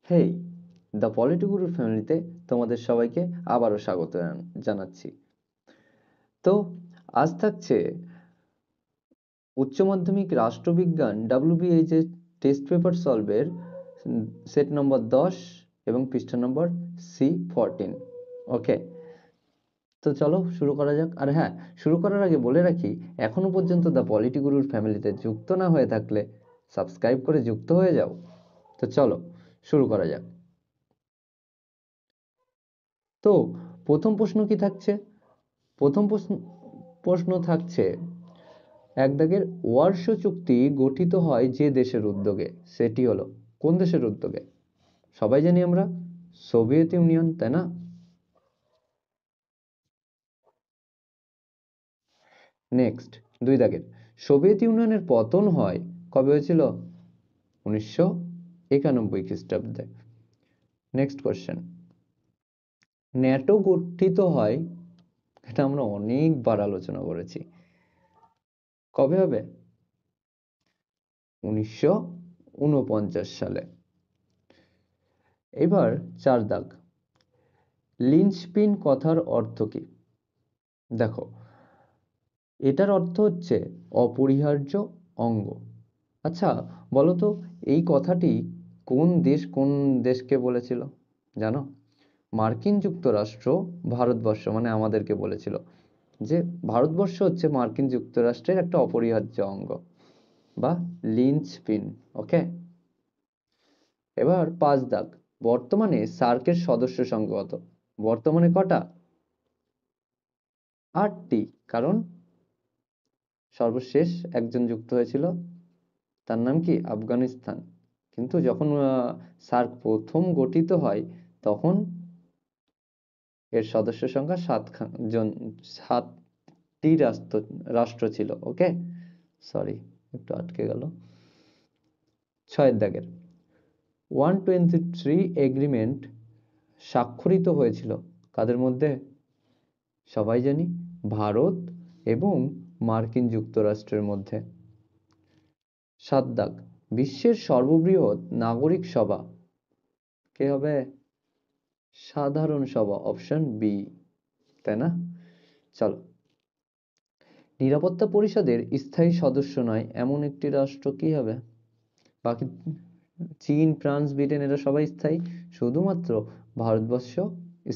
হেই, the পলিটিগুরু ফ্যামিলিতে তোমাদের সবাইকে আবারও স্বাগত জানাচ্ছি। তো আজ থাকছে উচ্চ মাধ্যমিক রাষ্ট্রবিজ্ঞান WBH এর টেস্ট পেপার সলভের সেট নম্বর 10 এবং পৃষ্ঠা নম্বর C14। ওকে, তো চলো শুরু করা যাক। আর হ্যাঁ, শুরু করার আগে বলে রাখি, এখনো পর্যন্ত দ্য পলিটিগুরুর ফ্যামিলিতে যুক্ত না হয়ে থাকলে সাবস্ক্রাইব করে যুক্ত হয়ে যাও। তো চলো শুরু করা যাক। তো প্রথম প্রশ্ন কি থাকছে? প্রথম প্রশ্ন থাকছে, এক দাগের ওয়ারশো চুক্তি গঠিত হয় যে দেশের উদ্যোগে, সেটি হলো কোন দেশের উদ্যোগে? সবাই জানি আমরা সোভিয়েত ইউনিয়ন, তাই না? নেক্সট, দুই দাগের সোভিয়েত ইউনিয়নের পতন হয় কবে হয়েছিল? 1991 খ্রিস্টাব্দে। নেক্সট কোশ্চেন, ন্যাটো গঠিত হয়, এটা আমরা অনেকবার আলোচনা করেছি, কবে হবে? 1949 সালে। এবার 4 দাগ, লিঞ্চপিন কথার অর্থ কি? দেখো, এটার অর্থ হচ্ছে অপরিহার্য অঙ্গ। আচ্ছা বলো তো, এই কথাটি কোন দেশকে বলেছিল জানো? মার্কিন যুক্তরাষ্ট্র ভারতবর্ষ মানে আমাদেরকে বলেছিল যে ভারতবর্ষ হচ্ছে মার্কিন যুক্তরাষ্ট্রের একটা অপরিহার্য অঙ্গ বা লিঞ্চপিন। ওকে, এবার 5 দাগ, বর্তমানে সার্কের সদস্য সংখ্যা কত? বর্তমানে কটা? 8টি। কারণ সর্বশেষ একজন যুক্ত হয়েছিল, তার নাম কি? আফগানিস্তান। কিন্তু যখন সার্ক প্রথম গঠিত হয় তখন এর সদস্য সংখ্যা 7টি রাষ্ট্র ছিল। ওকে, সরি একটু আটকে গেল। 6 দাগের 123 এগ্রিমেন্ট স্বাক্ষরিত হয়েছিল কাদের মধ্যে? সবাই জানি ভারত এবং মার্কিন যুক্তরাষ্ট্রের মধ্যে। 7 দাগ, বিশ্বের সর্ববৃহৎ নাগরিক সভা কে হবে? সাধারণ সভা, অপশন বি, তাই না? চলো, নিরাপত্তা পরিষদের স্থায়ী সদস্য নয় এমন একটি রাষ্ট্র কি হবে? বাকি চীন, ফ্রান্স, ব্রিটেন এরা সবাই স্থায়ী, শুধুমাত্র ভারতবর্ষ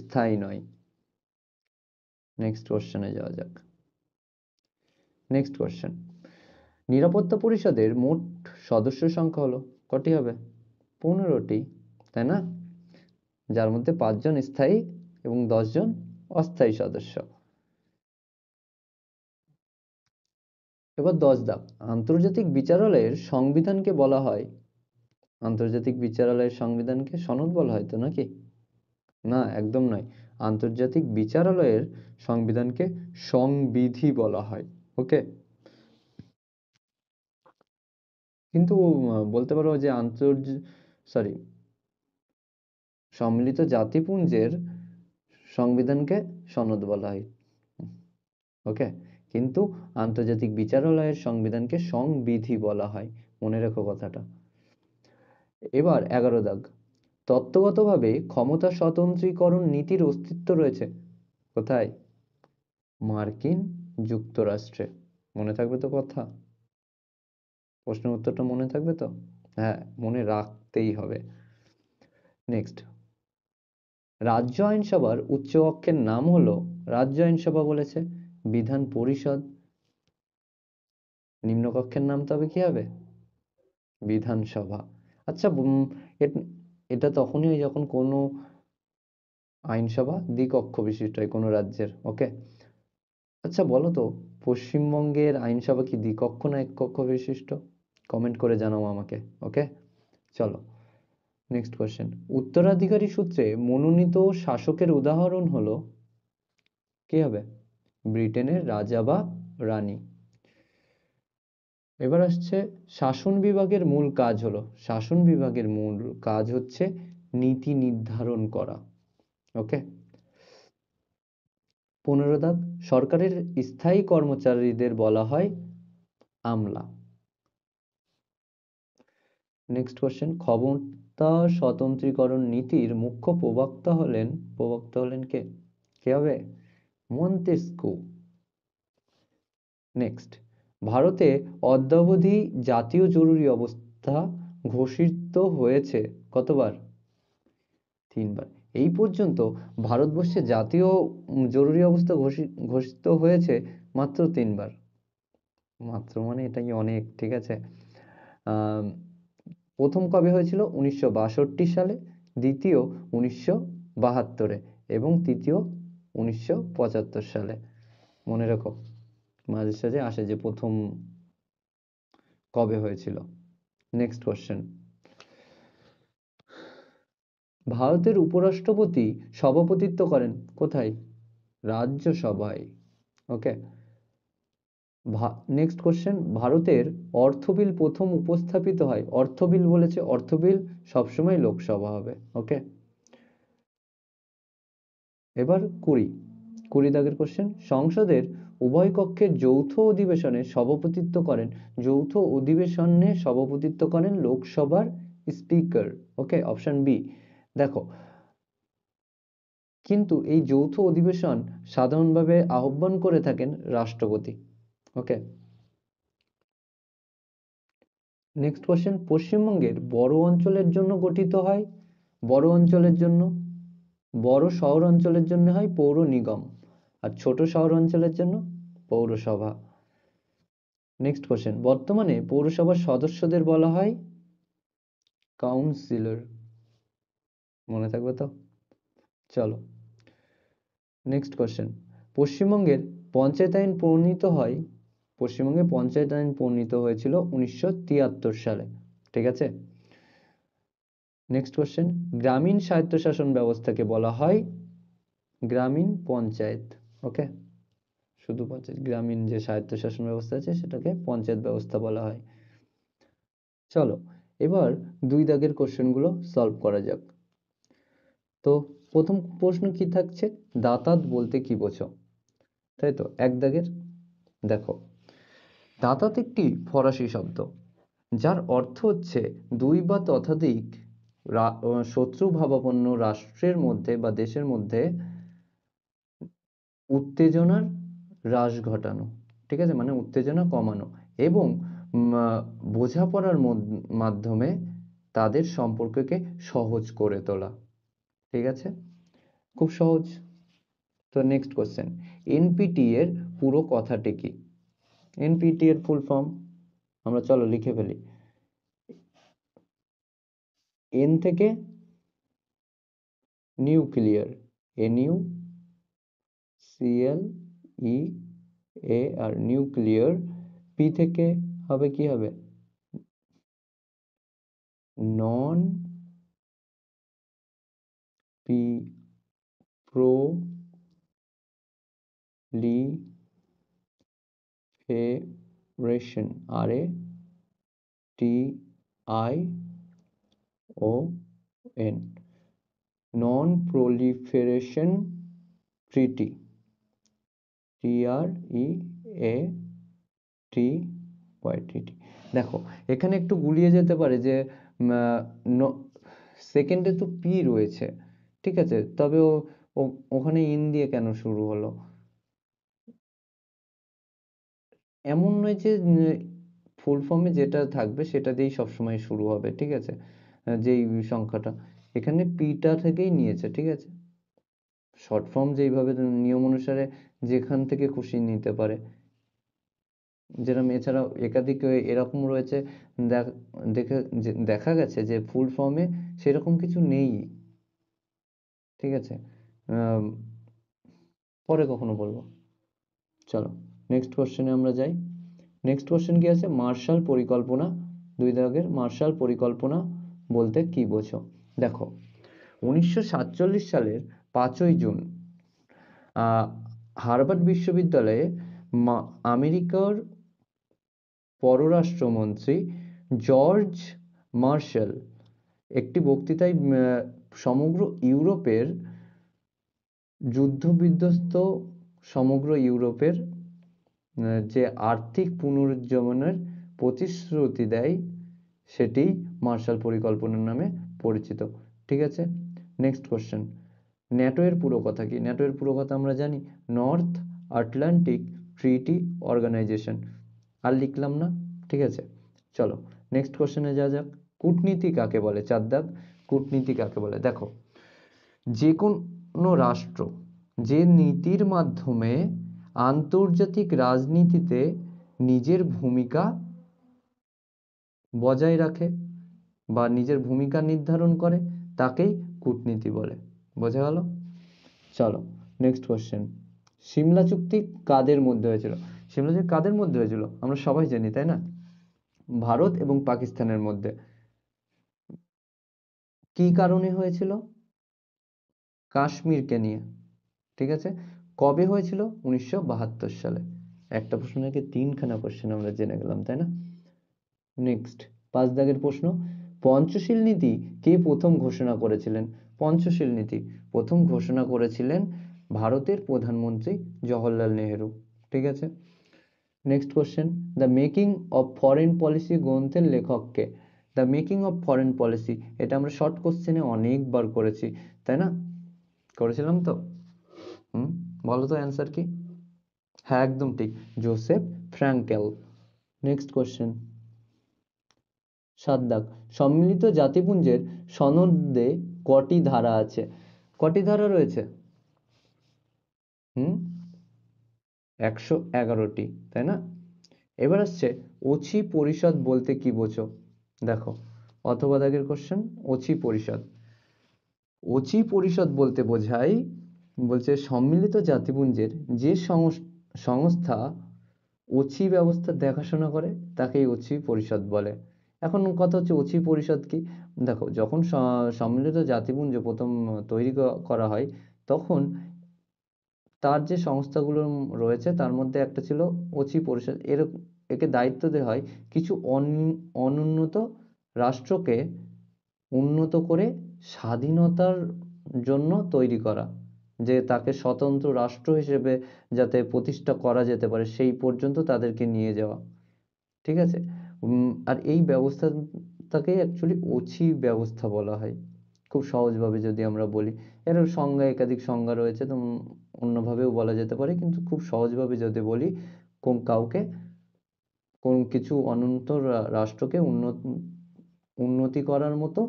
স্থায়ী নয়। নেক্সট কোশ্চেনে যাওয়া যাক। নেক্সট কোশ্চেন, নিরাপত্তা পরিষদের মোট সদস্য সংখ্যা হলো কটি হবে? 15টি, তাই না? যার মধ্যে 5 জন স্থায়ী এবং 10 জন অস্থায়ী সদস্য। এবার 10 দাগ, আন্তর্জাতিক বিচারালয়ের সংবিধানকে বলা হয়, আন্তর্জাতিক বিচারালয়ের সংবিধানকে সনদ বলা হয় তো নাকি? না, একদম নয়। আন্তর্জাতিক বিচারালয়ের সংবিধানকে সংবিধি বলা হয়। ওকে, কিন্তু বলতে পারো যে সরি, সম্মিলিত জাতিপুঞ্জের সংবিধানকে সনদ বলা হয়। ওকে, কিন্তু আন্তর্জাতিক বিচারালয়ের সংবিধানকে সংবিধি বলা হয়, মনে রেখো কথাটা। এবার 11 দাগ, তত্ত্বগতভাবে ক্ষমতা স্বতন্ত্রীকরণ নীতির অস্তিত্ব রয়েছে কোথায়? মার্কিন যুক্তরাষ্ট্রে। মনে থাকবে তো কথা? প্রশ্নের উত্তরটা মনে থাকবে তো? হ্যাঁ, মনে রাখতেই হবে। নেক্সট, রাজ্য আইনসভার উচ্চ কক্ষের নাম হলো, রাজ্য আইনসভা বলেছে, বিধান পরিষদ, নিম্নকক্ষের নাম তবে কি হবে? বিধানসভা। আচ্ছা এটা তখনই হয় যখন কোনো আইনসভা দ্বিকক্ষ বিশিষ্ট হয় কোনো রাজ্যের। ওকে, আচ্ছা বলো তো, পশ্চিমবঙ্গের আইনসভা কি দ্বিকক্ষ না এককক্ষ বিশিষ্ট? কমেন্ট করে জানাও আমাকে। ওকে, চলো নেক্সট কোয়েশ্চেন, উত্তরাধিকারী সূত্রে মনোনীত শাসকের উদাহরণ হলো, কি হবে? ব্রিটেনের রাজা বা রানী। এবার আসছে, শাসন বিভাগের মূল কাজ হলো, শাসন বিভাগের মূল কাজ হচ্ছে নীতি নির্ধারণ করা। ওকে, 15 দাগ, সরকারের স্থায়ী কর্মচারীদের বলা হয় আমলা। নেক্সট কোশ্চেন, স্বতন্ত্রীকরণ নীতির মুখ্য প্রবক্তা হলেন কে? কে হবে? মন্তেস্কু। নেক্সট, ভারতে অদ্যাবধি জাতীয় জরুরি অবস্থা ঘোষিত হয়েছে কতবার? 3বার। এই পর্যন্ত ভারতবর্ষে জাতীয় জরুরি অবস্থা ঘোষিত হয়েছে মাত্র 3বার। মাত্র মানে এটাই অনেক, ঠিক আছে। প্রথম কবে হয়েছিল? 1962 সালে, দ্বিতীয় 1972-এ এবং তৃতীয় 1975 সালে। মনে রাখো, মাঝে সাঝে আসে যে প্রথম কবে হয়েছিল। নেক্সট কোশ্চেন, ভারতের উপরাষ্ট্রপতি সভাপতিত্ব করেন কোথায়? রাজ্যসভায়। ওকে। নেক্সট কোশ্চেন, ভারতের অর্থ বিল প্রথম উপস্থাপিত হয়? অর্থ বিল বলেছে, অর্থ বিল সবসময় লোকসভা হবে। ওকে। এবার 20 দাগের কোশ্চেন, সংসদের উভয় কক্ষের যৌথ অধিবেশনে সভাপতিত্ব করেন? যৌথ অধিবেশনে সভাপতিত্ব করেন লোকসভার স্পিকার। ওকে, অপশন বি। দেখো, কিন্তু এই যৌথ অধিবেশন সাধারণভাবে আহ্বান করে থাকেন রাষ্ট্রপতি। ওকে। নেক্সট কোশ্চেন, পশ্চিমবঙ্গের বড় অঞ্চলের জন্য গঠিত হয়? বড় অঞ্চলের জন্য, বড় শহর অঞ্চলের জন্য হয় পৌর নিগম, আর ছোট শহর অঞ্চলের জন্য পৌরসভা। নেক্সট কোশ্চেন, বর্তমানে পৌরসভার সদস্যদের বলা হয় কাউন্সিলর। মনে থাকবে তো? চলো নেক্সট কোশ্চেন, পশ্চিমবঙ্গের পঞ্চায়েত আইন প্রণীত হয়? পশ্চিমবঙ্গে পঞ্চায়েত আইন প্রণীত হয়েছিল 1973 সালে। ঠিক আছে। নেক্সট কোশ্চেন, গ্রামীণ স্বায়ত্তশাসন ব্যবস্থাকে বলা হয় গ্রামীণ পঞ্চায়েত। ওকে, শুধু পঞ্চায়েত, গ্রামীণ যে স্বায়ত্তশাসন ব্যবস্থা আছে সেটাকে পঞ্চায়েত ব্যবস্থা বলা হয়। চলো এবার 2 দাগের কোশ্চেনগুলো সলভ করা যাক। তো প্রথম প্রশ্ন কি থাকছে? দাতাত বলতে কি বোঝো? তাই তো, 1 দাগের দেখো, দাতাত একটি ফরাসি শব্দ যার অর্থ হচ্ছে দুই বা ততোধিক শত্রুভাবাপন্ন রাষ্ট্রের মধ্যে বা দেশের মধ্যে উত্তেজনার হ্রাস ঘটানো। ঠিক আছে, মানে উত্তেজনা কমানো এবং বোঝাপড়ার মাধ্যমে তাদের সম্পর্ককে সহজ করে তোলা। ঠিক আছে, খুব সহজ। তো নেক্সট কোশ্চেন, এনপিটি এর পুরো কথাটি কি? এনপিটি এর ফুল ফর্ম আমরা চলো লিখে ফেলি। এন থেকে নিউক্লিয়ার, NUCLEAR, নিউক্লিয়ার। পি থেকে হবে কি হবে? নন proliferation, RATION, নন প্রলিফেরেশন ট্রিটি, TREATY। দেখো এখানে একটু গুলিয়ে যেতে পারে যে সেকেন্ডে তো পি রয়েছে, ঠিক আছে, তবে ওখানে ইন দিয়ে কেন শুরু হলো? এমন নয় যে ফুল ফর্মে যেটা থাকবে সেটা দিয়েই সবসময় শুরু হবে, ঠিক আছে, যেই সংখ্যাটা এখানে পিটা থেকেই নিয়েছে, ঠিক আছে। শর্ট ফর্ম যেইভাবে নিয়ম অনুসারে যেখান থেকে খুশি নিতে পারে, যেরকম এছাড়াও একাধিক এরকম রয়েছে, দেখা গেছে যে ফুল ফর্মে সেরকম কিছু নেই, ঠিক আছে, পরে কখনো বলবো। চলো নেক্সট কোশ্চেনে আমরা যাই। নেক্সট কোশ্চেন কি আছে? মার্শাল পরিকল্পনা, 2 দাগের, মার্শাল পরিকল্পনা বলতে কি বোঝো? দেখো 1947 সালের 5ই জুন হার্ভার্ড বিশ্ববিদ্যালয়ে আমেরিকার পররাষ্ট্রমন্ত্রী জর্জ মার্শাল একটি বক্তৃতায় সমগ্র ইউরোপের যুদ্ধবিধ্বস্ত সমগ্র ইউরোপের যে আর্থিক পুনরুজ্জীবনের প্রতিশ্রুতি দেয় সেটি মার্শাল পরিকল্পনার নামে পরিচিত। ঠিক আছে, নেক্সট কোশ্চেন, ন্যাটো এর পুরো কথা কি? ন্যাটো এর পুরো কথা আমরা জানি, নর্থ আটলান্টিক ট্রিটি অর্গানাইজেশন। আর লিখলাম না, ঠিক আছে। চলো নেক্সট কোশ্চেনে যা যাক। কূটনীতি কাকে বলে? 4 দাগ, কূটনীতি কাকে বলে? দেখো, যে কোনো রাষ্ট্র যে নীতির মাধ্যমে আন্তর্জাতিক রাজনীতিতে নিজের ভূমিকা বজায় রাখে বা নিজের ভূমিকা নির্ধারণ করে তাকেই কূটনীতি বলে। বোঝা গেল? চলো নেক্সট কোশ্চেন, সিমলা চুক্তি কাদের মধ্যে হয়েছিল? সিমলা চুক্তি কাদের মধ্যে হয়েছিল আমরা সবাই জানি, তাই না? ভারত এবং পাকিস্তানের মধ্যে। কি কারণে হয়েছিল? কাশ্মীরকে নিয়ে। ঠিক আছে, কবে হয়েছিল? 1972 সালে। একটা প্রশ্ন থেকে 3খানা কোশ্চেন আমরা জেনে গেলাম, তাই না? নেক্সট 5 দাগের প্রশ্ন, পঞ্চশীল নীতি কে প্রথম ঘোষণা করেছিলেন? পঞ্চশীল নীতি প্রথম ঘোষণা করেছিলেন ভারতের প্রধানমন্ত্রী জওহরলাল নেহেরু। ঠিক আছে, next question, the making of foreign policy গ্রন্থের লেখককে? The making of foreign policy, এটা আমরা শর্ট কোশ্চেনে অনেকবার করেছি, তাই না? করেছিলাম তো? বলো তো অ্যান্সার কি? হ্যাঁ একদম ঠিক, জোসেফ ফ্র্যাঙ্কেল। নেক্সট কোশ্চেন 7 দাগ, সম্মিলিত জাতিপুঞ্জের সনদে কটি ধারা আছে? কটি ধারা রয়েছে? 111টি, তাই না? এবার আসছে অছি পরিষদ বলতে কি বোঝো? দেখো, অথবা দাগের কোশ্চেন, অছি পরিষদ। অছি পরিষদ বলতে বোঝায়, বলছে সম্মিলিত জাতিপুঞ্জের যে সংস্থা অছি ব্যবস্থা দেখাশোনা করে তাকেই অছি পরিষদ বলে। এখন কথা হচ্ছে অছি পরিষদ কি? দেখো, যখন সম্মিলিত জাতিপুঞ্জ প্রথম তৈরি করা হয় তখন তার যে সংস্থাগুলো রয়েছে তার মধ্যে একটা ছিল অছি পরিষদ। একে দায়িত্ব দেওয়া হয় কিছু অনুন্নত রাষ্ট্রকে উন্নত করে স্বাধীনতার জন্য তৈরি করা, যে তাকে স্বতন্ত্র রাষ্ট্র হিসেবে যাতে প্রতিষ্ঠা করা যেতে পারে সেই পর্যন্ত তাদেরকে নিয়ে যাওয়া। ঠিক আছে, আর এই ব্যবস্থাটাকে অ্যাকচুয়ালি অছি ব্যবস্থা বলা হয়, খুব সহজভাবে যদি আমরা বলি। এর সংজ্ঞা, একাধিক সংজ্ঞা রয়েছে, তো অন্যভাবেও বলা যেতে পারে, কিন্তু খুব সহজভাবে যদি বলি, কাউকে কোন কিছু অনুন্নত রাষ্ট্রকে উন্নতি করার মতো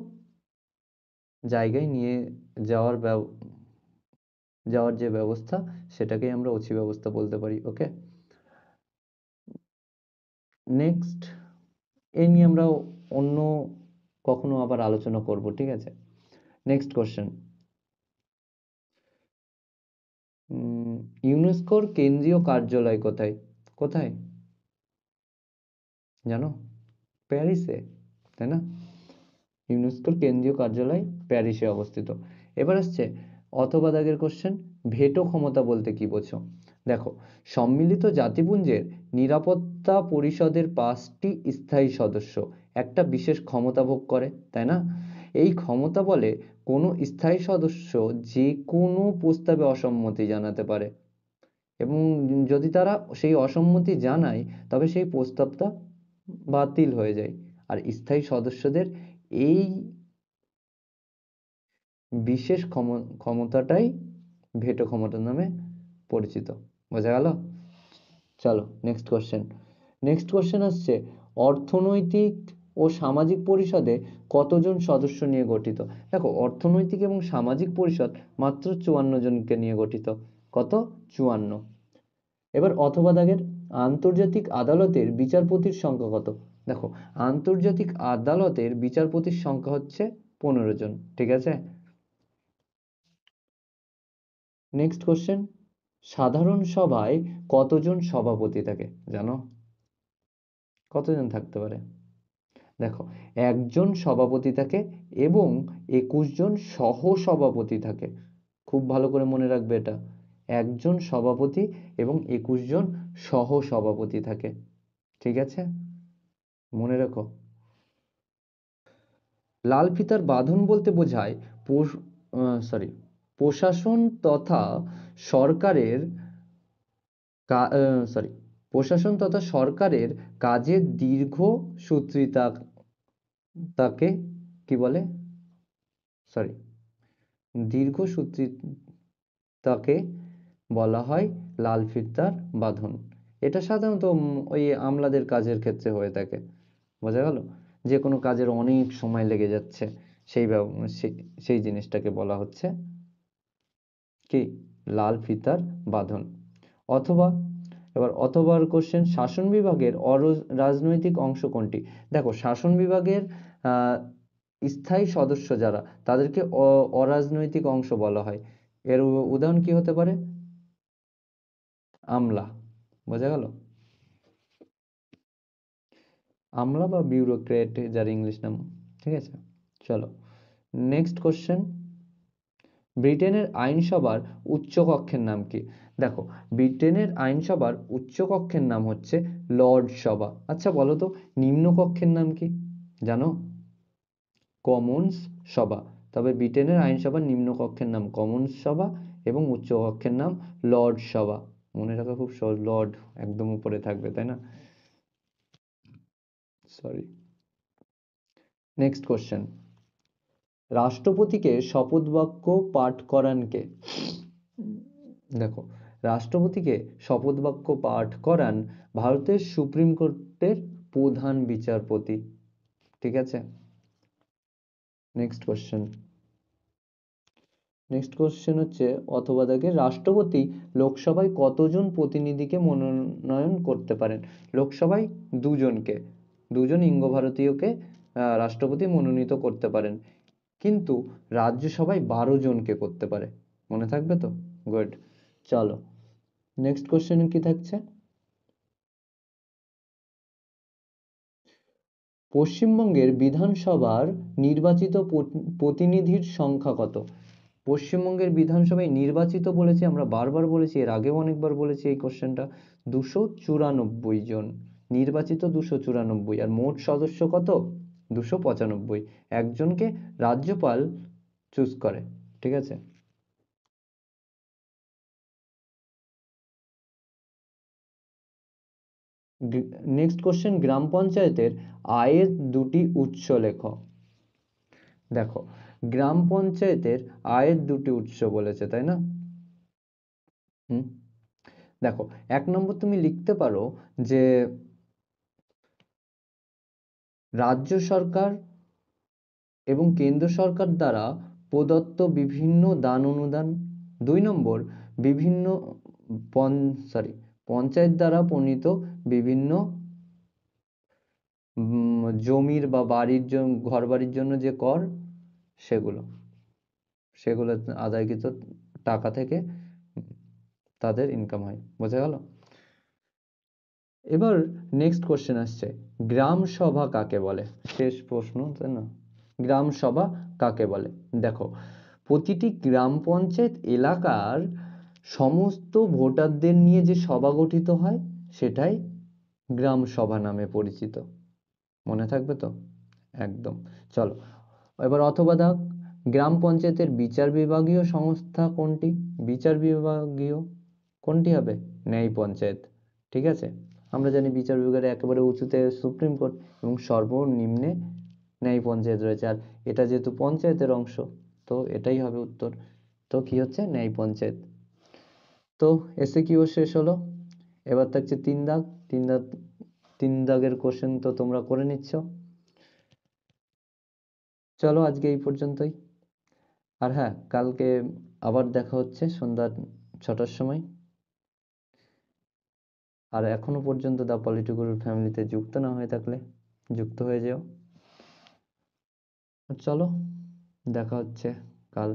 জায়গায় নিয়ে যাওয়ার যে ব্যবস্থা সেটাকেই আমরা অছি ব্যবস্থা বলতে পারি। ওকে, নেক্সট এই নিয়ে আমরা অন্য কখনো আবার আলোচনা করব, ঠিক আছে? নেক্সট কোশ্চেন, ইউনেস্কোর কেন্দ্রীয় কার্যালয় কোথায়? কোথায় জানো? প্যারিসে, তাই না? ইউনেস্কোর কেন্দ্রীয় কার্যালয় প্যারিসে অবস্থিত। এবার আসছে অথবা দাগের কোশ্চেন, ভেটো ক্ষমতা বলতে কি বোঝো? দেখো, সম্মিলিত জাতিপুঞ্জের নিরাপত্তা পরিষদের 5টি স্থায়ী সদস্য একটা বিশেষ ক্ষমতা ভোগ করে, তাই না? এই ক্ষমতা বলে কোনো স্থায়ী সদস্য যে কোনো প্রস্তাবে অসম্মতি জানাতে পারে, এবং যদি তারা সেই অসম্মতি জানায় তবে সেই প্রস্তাবটা বাতিল হয়ে যায়। আর স্থায়ী সদস্যদের এই বিশেষ ক্ষমতাটাই ভেটো ক্ষমতা নামে পরিচিত। বোঝা গেল? চলো নেক্সট কোশ্চেন। নেক্সট কোশ্চেন আসছে, অর্থনৈতিক ও সামাজিক পরিষদে কতজন সদস্য নিয়ে গঠিত? দেখো, অর্থনৈতিক এবং সামাজিক পরিষদ মাত্র 54 জনকে নিয়ে গঠিত। কত? 54। এবার অথবা দাগের, আন্তর্জাতিক আদালতের বিচারপতির সংখ্যা কত? দেখো, আন্তর্জাতিক আদালতের বিচারপতির সংখ্যা হচ্ছে 15 জন। ঠিক আছে, নেক্সট কোশ্চেন, সাধারণ সভায় কতজন সভাপতি থাকে জানো? কতজন থাকতে পারে? দেখো, একজন সভাপতি থাকে এবং 21 জন সহ সভাপতি থাকে। খুব ভালো করে মনে রাখবে এটা, একজন সভাপতি এবং 21 জন সহ সভাপতি থাকে। ঠিক আছে, মনে রাখো। লাল ফিতার বাঁধন বলতে বোঝায় প্রশাসন তথা সরকারের প্রশাসন তথা সরকারের কাজের দীর্ঘসূত্রিতা, তাকে কি বলে? সরি, দীর্ঘসূত্রিতাকে বলা হয় লাল ফিতার বাঁধন। এটা সাধারণত ওই আমলাদের কাজের ক্ষেত্রে হয়ে থাকে। বোঝা গেল? যে কোনো কাজের অনেক সময় লেগে যাচ্ছে, সেই জিনিসটাকে বলা হচ্ছে কি, লাল ফিতার বাঁধন। অথবা, এবার অথবার কোশ্চেন, শাসন বিভাগের রাজনৈতিক অংশ কোনটি? দেখো, শাসন বিভাগের স্থায়ী সদস্য যারা, তাদেরকে অরাজনৈতিক অংশ বলা হয়। এর উদাহরণ কি হতে পারে? আমলা। বোঝা গেল? আমলা বা বিউরোক্রেট, যার ইংলিশ নাম। ঠিক আছে, চলো নেক্সট কোশ্চেন। ব্রিটেনের আইনসভার উচ্চকক্ষের নাম কি? দেখো, ব্রিটেনের আইনসভার উচ্চকক্ষের নাম হচ্ছে লর্ড সভা। আচ্ছা বলো তো, নিম্নকক্ষের নাম কি জানো? কমন্স সভা। তবে ব্রিটেনের আইনসভার নিম্নকক্ষের নাম কমন্স সভা এবং উচ্চকক্ষের নাম লর্ড সভা। মনে রাখা খুব সহজ, লর্ড একদম উপরে থাকবে, তাই না? সরি। নেক্সট কোশ্চেন, রাষ্ট্রপতিকে শপথ বাক্য পাঠ করান কে? দেখো, রাষ্ট্রপতিকে শপথ বাক্য পাঠ করান ভারতের সুপ্রিম কোর্টের প্রধান বিচারপতি। ঠিক আছে, নেক্সট কোশ্চেন। নেক্সট কোশ্চেন হচ্ছে, অথবা দেখে, রাষ্ট্রপতি লোকসভায় কতজন প্রতিনিধিকে মনোনয়ন করতে পারেন? লোকসভায় দুজনকে, দুজন ইঙ্গ ভারতীয়কে রাষ্ট্রপতি মনোনীত করতে পারেন, কিন্তু রাজ্যসভায় 12 জনকে করতে পারে। মনে থাকবে তো? গুড। চলো নেক্সট কোশ্চেন কি থাকছে, পশ্চিমবঙ্গের বিধানসভার নির্বাচিত প্রতিনিধির সংখ্যা কত? পশ্চিমবঙ্গের বিধানসভায় নির্বাচিত বলেছি, আমরা বারবার বলেছি, এর আগেও অনেকবার বলেছি এই কোশ্চেনটা, 294 জন নির্বাচিত, 294। আর মোট সদস্য কত? 295। একজনকে রাজ্যপাল চুজ করে। ঠিক আছে, নেক্সট কোশ্চেন, গ্রাম পঞ্চায়েতের আয়ের দুটি উৎস লেখো। দেখো, গ্রাম পঞ্চায়েতের আয়ের দুটি উৎস বলেছে, তাই না? হুম, দেখো, 1 নম্বর তুমি লিখতে পারো যে রাজ্য সরকার এবং কেন্দ্র সরকার দ্বারা প্রদত্ত বিভিন্ন দান অনুদান। 2 নম্বর, বিভিন্ন পঞ্চায়েত দ্বারা প্রণীত বিভিন্ন জমির বা বাড়ির জন্য, ঘর বাড়ির জন্য যে কর, সেগুলো সেগুলো আদায়কৃত টাকা থেকে তাদের ইনকাম হয়। বোঝা গেল? এবার নেক্সট কোশ্চেন আসছে, গ্রাম সভা কাকে বলে? শেষ প্রশ্ন, তাই না? গ্রাম সভা কাকে বলে? দেখো, প্রতিটি গ্রাম পঞ্চায়েত এলাকার সমস্ত ভোটারদের নিয়ে যে সভা গঠিত হয়, সেটাই গ্রাম সভা নামে পরিচিত। মনে থাকবে তো? একদম। চলো এবার অথবা দাও, গ্রাম পঞ্চায়েতের বিচার বিভাগীয় সংস্থা কোনটি? বিচার বিভাগীয় কোনটি হবে? ন্যায় পঞ্চায়েত। ঠিক আছে, আমরা জানি বিচার বিভাগের একেবারে উঁচুতে সুপ্রিম কোর্ট এবং সর্বনিম্নে ন্যায় পঞ্চায়েত রয়েছে। আর এটা যেহেতু পঞ্চায়েতের অংশ, তো এটাই হবে উত্তর। তো কি হচ্ছে? ন্যায় পঞ্চায়েত। তো এসে কিউ শেষ হলো। এবার থাকছে 3 দাগ। 3 দাগের কোশ্চেন তো তোমরা করে নিচ্ছ। চলো আজকে এই পর্যন্তই। আর হ্যাঁ, কালকে আবার দেখা হচ্ছে সন্ধ্যা 6টার সময়। আর এখনো পর্যন্ত দা পলিটিক্যাল ফ্যামিলিতে যুক্ত না হয়ে থাকলে যুক্ত হয়ে যেও। চলো দেখা হচ্ছে কাল।